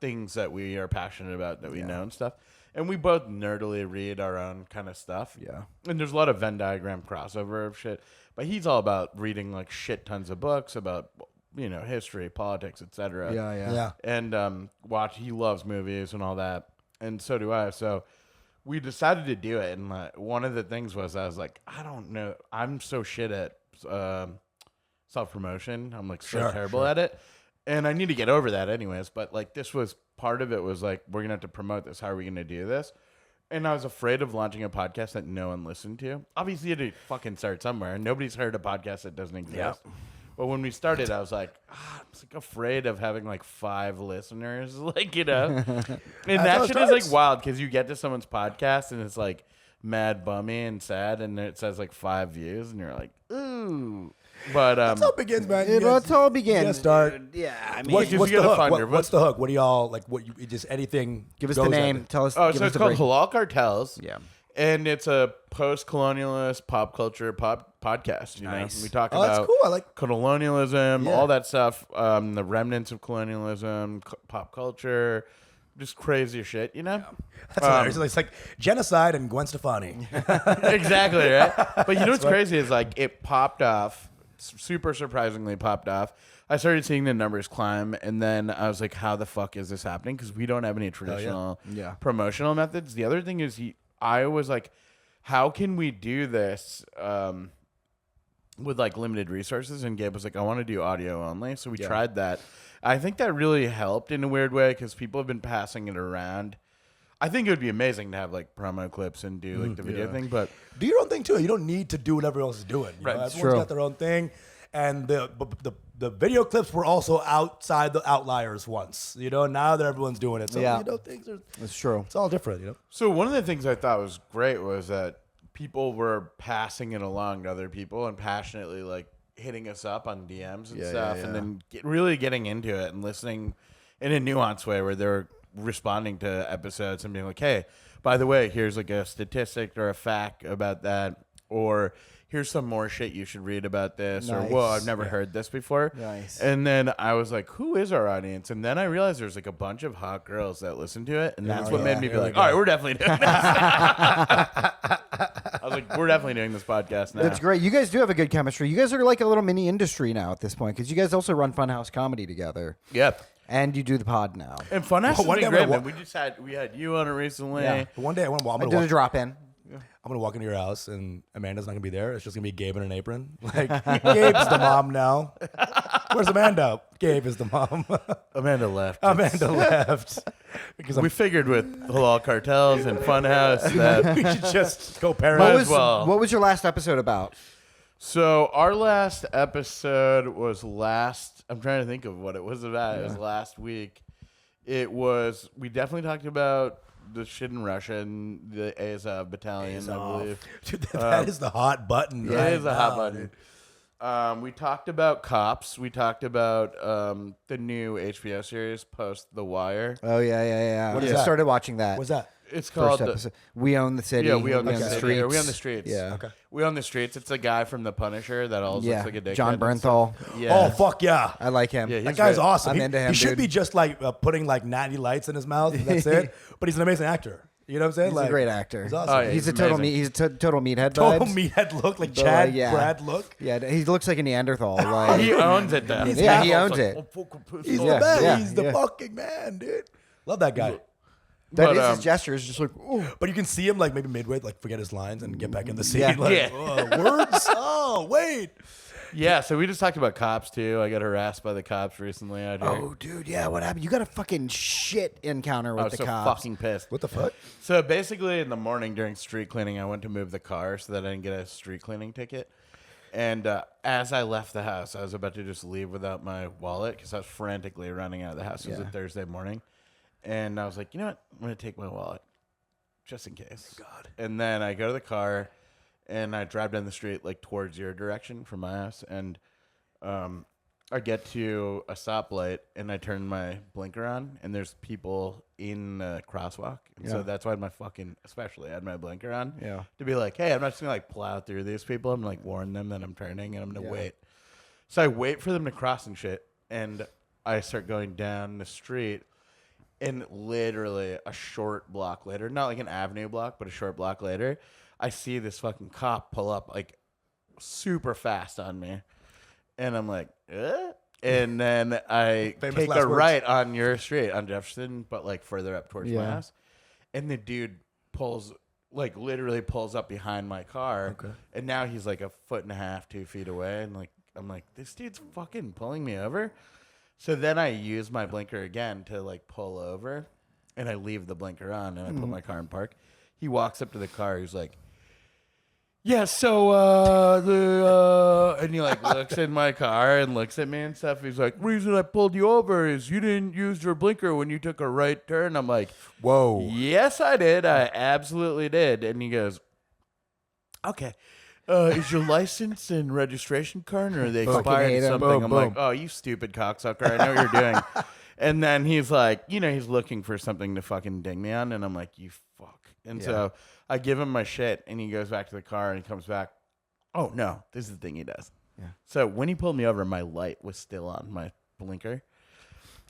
things that we are passionate about that we know and stuff. And we both nerdily read our own kind of stuff. Yeah. And there's a lot of Venn diagram crossover of shit. But he's all about reading like shit tons of books about, history, politics, etc. Yeah. And he loves movies and all that. And so do I. So we decided to do it. And one of the things was I was like, I don't know. I'm so shit at self-promotion. I'm like so terrible at it. And I need to get over that anyways. But like this was part of it was like, we're going to have to promote this. How are we going to do this? And I was afraid of launching a podcast that no one listened to. Obviously, you had to fucking start somewhere. Nobody's heard a podcast that doesn't exist. But when we started, I was like, I was like afraid of having like 5 listeners, and that shit is like wild because you get to someone's podcast and it's like mad bummy and sad, and it says like 5 views, and you're like, ooh. But That's how it begins, man. It's all You begins. gotta start. Yeah, I mean, What's you the gotta hook? find your- What's the hook? What do y'all like? Just anything? give us the goes at name. it. Tell us. oh, give so us it's the called break. Halal Cartels. Yeah. And it's a post-colonialist pop culture podcast. Nice. We talk Oh, that's about cool. I like. colonialism, Yeah. all that stuff, the remnants of colonialism, pop culture, just crazy shit, That's hilarious. It's like genocide and Gwen Stefani. Exactly, right? But you know what's crazy is like it popped off, super surprisingly popped off. I started seeing the numbers climb, and then I was like, how the fuck is this happening? Because we don't have any traditional promotional methods. The other thing is I was like, how can we do this with like limited resources? And Gabe was like, I want to do audio only. So we tried that. I think that really helped in a weird way because people have been passing it around. I think it would be amazing to have like promo clips and do like the video thing, but Do your own thing too. You don't need to do what everyone else is doing. You Right, know? it's Everyone's true. got their own thing, and the video clips were also outside the outliers once. Now that everyone's doing it, so Yeah. things are. It's true. It's all different. So one of the things I thought was great was that people were passing it along to other people and passionately like hitting us up on DMs and stuff, and then really getting into it and listening in a nuanced way where they're responding to episodes and being like, hey, by the way, here's like a statistic or a fact about that, or here's some more shit you should read about this, or whoa, I've never heard this before. Nice. And then I was like, who is our audience? And then I realized there's like a bunch of hot girls that listen to it, and that's what made me be like, all right, we're definitely doing this. I was like, we're definitely doing this podcast now. That's great. You guys do have a good chemistry. You guys are like a little mini industry now at this point because you guys also run Funhouse Comedy together. Yep. And you do the pod now. And Funhouse has one been day I'm great, gonna man. We had you on it recently. Yeah. But one day I'm I gonna did a walk. drop in. I'm gonna walk into your house and Amanda's not gonna be there. It's just gonna be Gabe in an apron. Like Gabe's the mom now. Where's Amanda? Gabe is the mom. Amanda left. Amanda left because We figured with Halal Cartels and Funhouse that we should just go Might parallel. as well. What was your last episode about? So our last episode was I'm trying to think of what it was about. It was last week. We definitely talked about the shit in Russia and the Azov battalion, I believe. Dude, that is the hot button. It right is a hot now, button. dude. We talked about cops. We talked about the new HBO series, Post The Wire. Oh yeah. What I is that? started watching that. What's that? It's called first episode. We Own the City. Yeah, We Own the Streets. City. We Own the Streets. Yeah. Okay. We Own the Streets. It's a guy from The Punisher that always Yeah. looks like a dickhead. John and stuff. Bernthal. Yeah. Oh fuck yeah. I like him. Yeah, That he's guy's great. awesome. I'm He, into him, he should dude. be just like putting like natty lights in his mouth. That's it. But he's an amazing actor. You know what I'm saying? He's Like, a great actor. He's awesome. Oh, yeah. He's a He's total amazing. he's a total meathead. Total vibes. meathead look, like But, Chad yeah. Brad look. Yeah, he looks like a Neanderthal. Like, He owns it though. yeah, he owns it. He's Yeah, the best. yeah, He's the yeah. fucking man, dude. Love that guy. That But, is his gesture. Is just like, ooh. But you can see him like maybe midway, like forget his lines and get back in the scene. Yeah. Like, Yeah. oh, words. Oh, wait. Yeah, so we just talked about cops too. I got harassed by the cops recently out here. Oh, dude, yeah. What happened? You got a fucking shit encounter I with was the so cops. fucking pissed. What the fuck? So basically, in the morning during street cleaning, I went to move the car so that I didn't get a street cleaning ticket. And as I left the house, I was about to just leave without my wallet because I was frantically running out of the house. It was a Thursday morning. And I was like, you know what? I'm going to take my wallet just in case. God. And then I go to the car and I drive down the street like towards your direction from my house. And I get to a stoplight and I turn my blinker on and there's people in the crosswalk. And so that's why I had my especially I had my blinker on. Yeah. To be like, hey, I'm not just going to like plow through these people. I'm like warn them that I'm turning and I'm going to wait. So I wait for them to cross and shit. And I start going down the street. And literally a short block later, not like an avenue block, but a short block later, I see this fucking cop pull up like super fast on me. And I'm like, And then I Famous take last a words. right on your street on Jefferson, but like further up towards my Yeah. house. And the dude literally pulls up behind my car. Okay. And now he's like a 1.5 2 feet away. And like, I'm like, this dude's fucking pulling me over. So then I use my blinker again to like pull over, and I leave the blinker on, and I put my car in park. He walks up to the car. He's like, "Yeah, so and he like looks in my car and looks at me and stuff. He's like, "Reason I pulled you over is you didn't use your blinker when you took a right turn." I'm like, Whoa. "Yes, I did. I absolutely did." And he goes, "Okay. Is your license and registration card, or are they Fucking expired hate or him. something?" Boom, I'm boom. like, "Oh, you stupid cocksucker! I know what you're doing." And then he's like, he's looking for something to fucking ding me on, and I'm like, "You fuck!" And so I give him my shit, and he goes back to the car, and he comes back. Oh no, this is the thing he does. Yeah. So when he pulled me over, my light was still on, my blinker.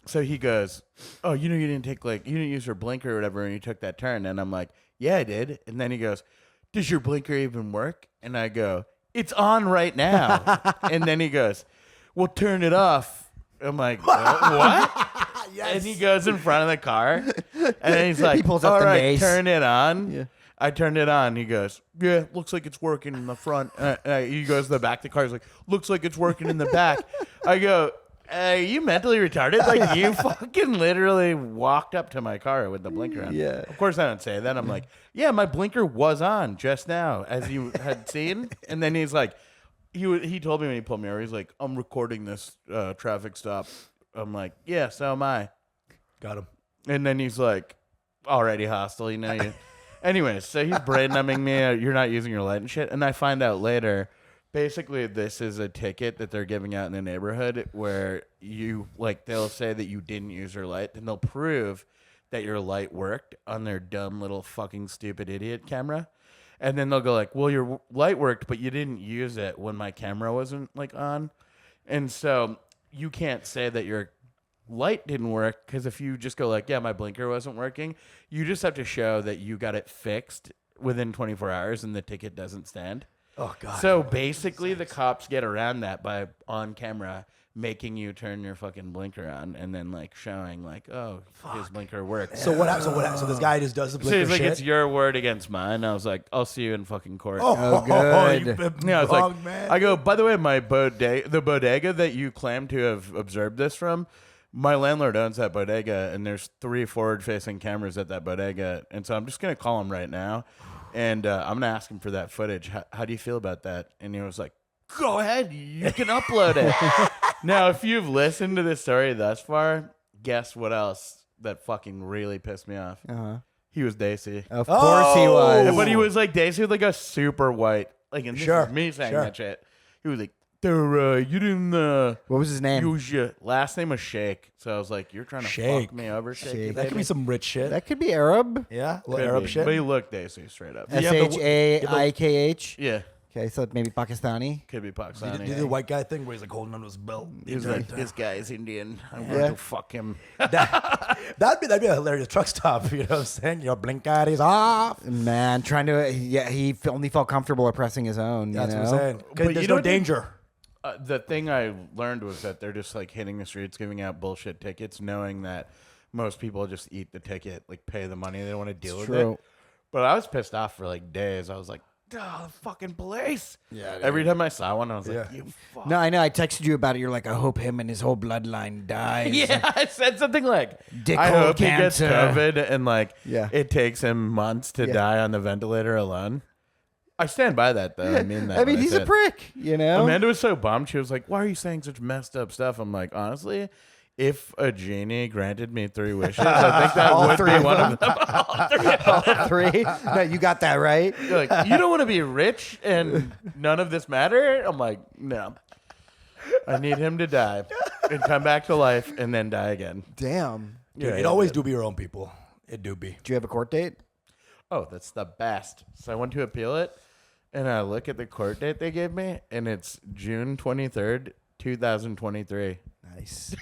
So he goes, "Oh, you didn't use your blinker or whatever, and you took that turn." And I'm like, "Yeah, I did." And then he goes, "Does your blinker even work?" And I go, "It's on right now." And then he goes, "Well, turn it off." I'm like, "What?" And he goes in front of the car, and then he's like, He pulls out "All the right, mace." turn it on." Yeah. I turned it on. He goes, "Yeah, looks like it's working in the front." He goes to the back of the car. He's like, "Looks like it's working in the back." I go, "Are you mentally retarded? Like, you fucking literally walked up to my car with the blinker on." Yeah. Of course I don't say that. I'm like, "Yeah, my blinker was on just now, as you had seen." And then he's like, he told me when he pulled me over, he's like, "I'm recording this traffic stop." I'm like, "Yeah, so am I." Got him. And then he's like, already hostile, you. Anyways, so he's brain numbing me. You're not using your light and shit. And I find out later, basically, this is a ticket that they're giving out in the neighborhood where they'll say that you didn't use your light, and they'll prove that your light worked on their dumb little fucking stupid idiot camera. And then they'll go like, "Well, your light worked, but you didn't use it when my camera wasn't like on." And so you can't say that your light didn't work, because if you just go like, "Yeah, my blinker wasn't working," you just have to show that you got it fixed within 24 hours and the ticket doesn't stand. Oh God. So basically the cops get around that by on camera making you turn your fucking blinker on and then like showing like, "Oh, his blinker works." So what happened? So this guy just does the So blinker he's like, shit. "It's your word against mine." I was like, "I'll see you in fucking court." Oh, good. you Yeah, I was wrong, like, man. I go, "By the way, the bodega that you claim to have observed this from, my landlord owns that bodega, and there's 3 forward-facing cameras at that bodega, and so I'm just gonna call him right now, and I'm gonna ask him for that footage. How do you feel about that?" And he was like, "Go ahead, you can upload it." Now, if you've listened to this story thus far, guess what else that fucking really pissed me off? Uh-huh. He was Daisy. Of course he was. But he was like Daisy with like a super white, like, and this Sure, is me saying sure. that shit. He was like You didn't What was his name? use your last name was Sheikh. So I was like, you're trying to Sheikh. fuck me over, Sheikh. That could be some rich shit. That could be Arab. Yeah, a little Could Arab be. shit. But he looked desi straight up. Shaikh. Yeah, Okay, so maybe Pakistani. could be Did Pakistani. you do the white guy thing where he's like holding onto his belt? He was like, this guy is Indian. I'm going to fuck him. That'd be a hilarious truck stop. You know what I'm saying? Your blinkers off. Man, trying to he only felt comfortable oppressing his own. That's you what know? I'm saying. 'Cause But there's you no know what they- danger. The thing I learned was that they're just like hitting the streets, giving out bullshit tickets, knowing that most people just eat the ticket, like pay the money. They don't want to deal with true. it. But I was pissed off for like days. I was like, oh, the fucking police. Yeah, Every time I saw one, I was like, Yeah. you fuck. No, I know. I texted you about it. You're like, I hope him and his whole bloodline dies. Yeah, I said something like, Dick I hole hope he gets cancer. COVID and like Yeah. it takes him months to Yeah. die on the ventilator alone. I stand by that though. I mean that. I mean, when he's say a it. prick, you know? Amanda was so bummed. She was like, why are you saying such messed up stuff? I'm like, honestly, if a genie granted me 3 wishes, I think that All would three be of one them. of them. All three? No, you got that right. You're like, you don't want to be rich and none of this matter? I'm like, no. I need him to die and come back to life and then die again. Damn. Dude, Yeah, it yeah, always yeah. do be your own people. It do be. Do you have a court date? Oh, that's the best. So I went to appeal it, and I look at the court date they gave me, and it's June 23rd, 2023. Nice.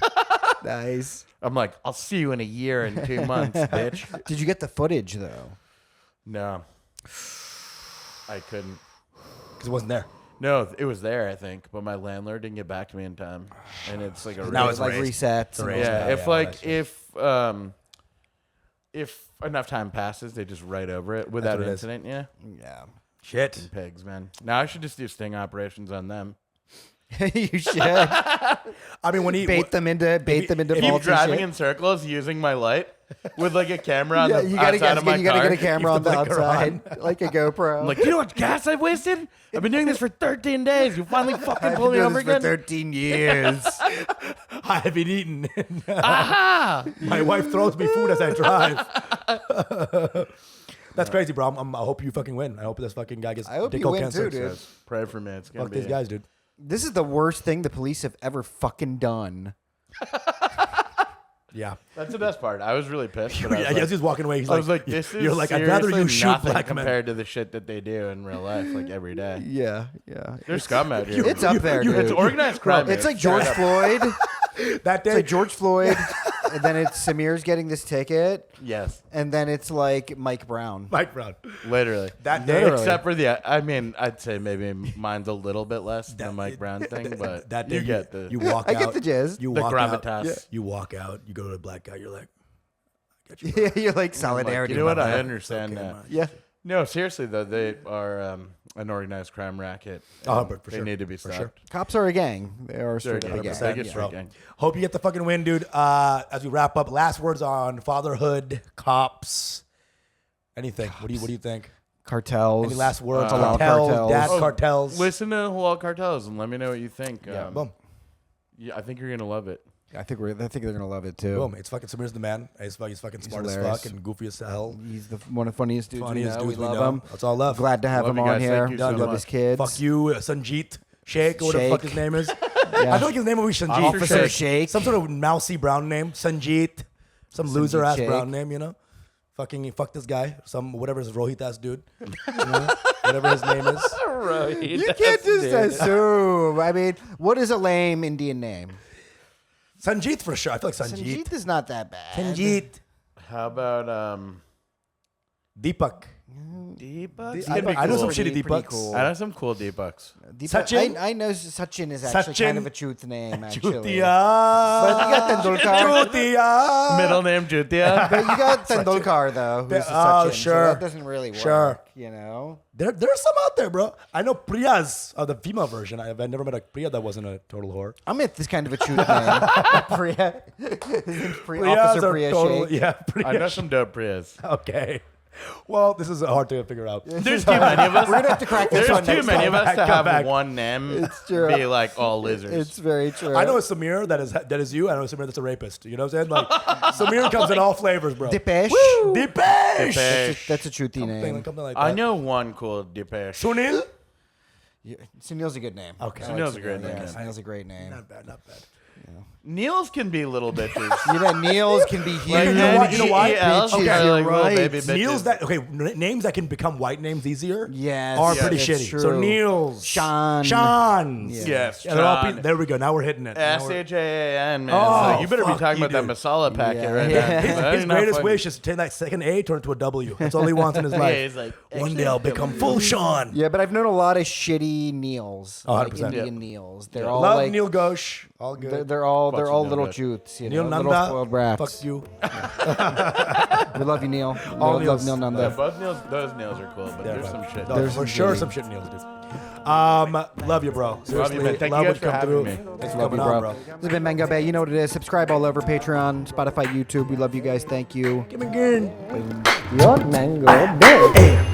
Nice. I'm like, I'll see you in a year and 2 months, bitch. Did you get the footage, though? No. I couldn't. Because it wasn't there. No, it was there, I think, but my landlord didn't get back to me in time. And it's like a Now raise- it's like raised. resets. and raised. all yeah, that. if like if enough time passes, they just write over it without what it is. incident. Yeah, Yeah. Shit. pigs, man. Now I should just do sting operations on them. You should I mean, when he bait them into Keep faulty Keep driving shit. in circles using my light with like a camera on Yeah, the you gotta outside of my get car. a camera on the blinker outside, like a GoPro. I'm like, you know what gas I've wasted? I've been doing this for 13 days. You finally fucking pull me over for again? 13 years. I've been eating. Aha! My wife throws me food as I drive. That's crazy, bro. I hope you fucking win. I hope this fucking guy gets I hope dick you hole win cancer. too, dude. Guys, pray for me. It's gonna Fuck be these guys, dude. This is the worst thing the police have ever fucking done. Yeah. That's the best part. I was really pissed. But I was Yeah, as he's walking away, he's I was like, like, this is you're like, I'd rather you seriously shoot nothing black men. compared to the shit that they do in real life, like every day. Yeah, yeah. They're scum out here. It's up there, dude. It's organized crime. It's here. like George Floyd. That day, It's like George Floyd, and then it's Samir's getting this ticket, Yes, and then it's like Mike Brown. Mike Brown. literally. That day, Literally. Except for the, I mean, I'd say maybe mine's a little bit less than the Mike Brown thing, but that day, you get the. you walk I out. get the gist. You The walk gravitas. out. Yeah. You walk out. You go to the black guy. You're like, I got you. Yeah, you're like like, solidarity. you know what? brother. I understand Okay, that. man. Yeah. No, seriously though, they are an organized crime racket. Oh, and but for they sure. need to be For stopped. sure. Cops are a gang. They are They're straight up a gang. 100%. Biggest Bro. gang. Hope you get the fucking win, dude. As we wrap up, last words on fatherhood, cops, anything. What do you think? Cartels. Any last words? Halal Cartels, cartels. dad Oh, cartels. Listen to Halal Cartels and let me know what you think. Yeah, boom, Yeah, I think you're gonna love it. I think they're gonna love it too. boom. It's fucking Samir's the man. He's fucking smart as hilarious. fuck and goofy as hell. He's one of the funniest dudes. Funniest we know. dudes we we love know. him. That's all love. Glad to have Love him you on guys. here. Thank you so Love much. his kids. Fuck you, Sanjeet Sheikh, or whatever the fuck his name is. I feel like his name will be Sanjeet. Officer Sheikh. Some sort of mousy brown name. Sanjeet. Some loser ass Sheikh. brown name, you know? Fucking fuck this guy. Some whatever his Rohit ass dude. You know? Whatever his name is. You can't just assume. I mean, what is a lame Indian name? Sanjeet for sure. I feel like Sanjeet. Sanjeet is not that bad. Sanjeet. How about Deepak. Deepuks? I know some Pretty- shitty pretty Deepaks. cool. I know some cool Deepuks. Sachin? I know Sachin is actually kind Sachin. of a truth name, actually. Jutia. But you got Tendulkar. Jutia. Middle name Jutia. But you got Tendulkar, though, who's a Oh, Sachin, sure. so that doesn't really work, Sure. you know? There's some out there, bro. I know Priya's the female version. I've never met a Priya that wasn't a total whore. I'm at this kind of a truth name. Priya. His name's Priya's Officer are Priya total, Sheikh. yeah, Priya. I know some dope Prias. Okay. Well, this is hard to figure out. There's too many of us. We're going to have to crack this There's one too next many time. of us to Come have back. one name It's true. be like all lizards. It's very true. I know a Samir that is you. I know a Samir that's a rapist. You know what I'm saying? Like Samir comes in all flavors, bro. Dipesh. Dipesh. Dipesh. That's a truthy name. Something like that. I know one cool Deepesh. Sunil. Yeah, Sunil's a good name. Okay. Sunil's a great name. Yeah, Sunil's a great name. Not bad, not bad. Niels can be little bitches. You know, Niels can be huge. Like, You know what? N-E-E-Ls Okay, are you're like little right. baby bitches. Niels names that can become white names easier Yes, are pretty it's shitty. true. So Niels, Sean. Sean's. Yes, Yeah, they're all Sean. there we go. Now we're hitting it. Now we're- S-H-A-A-N, man. Oh, So you better be fuck talking you, about that dude. masala packet Yeah. right Yeah. now. That His ain't not greatest funny. wish is to take that second A, turn it to a W. That's all he wants in his life. he's like, One day I'll become full Sean. Yeah, but I've known a lot of shitty Niels, Oh, like 100%. Indian Niels. They're all Love like Neil Ghosh. All good. they're all Fucks little Neil Ghosh. jutes, you Neil know, little Nanda. spoiled brats. Fuck you. We love you, Neil. All We love Niels. Neil Yeah, Nanda. both nails, those nails are cool, but there's some shit. No, There's for some sure shitty. some shit Neils, dude. Love you, bro. Seriously, man. Thank you love guys what for come having through. me. Thanks for Love you, coming on, bro. bro. This has been Mango Bay. You know what it is. Subscribe all over Patreon, Spotify, YouTube. We love you guys. Thank you. Give me again. Your mango bay.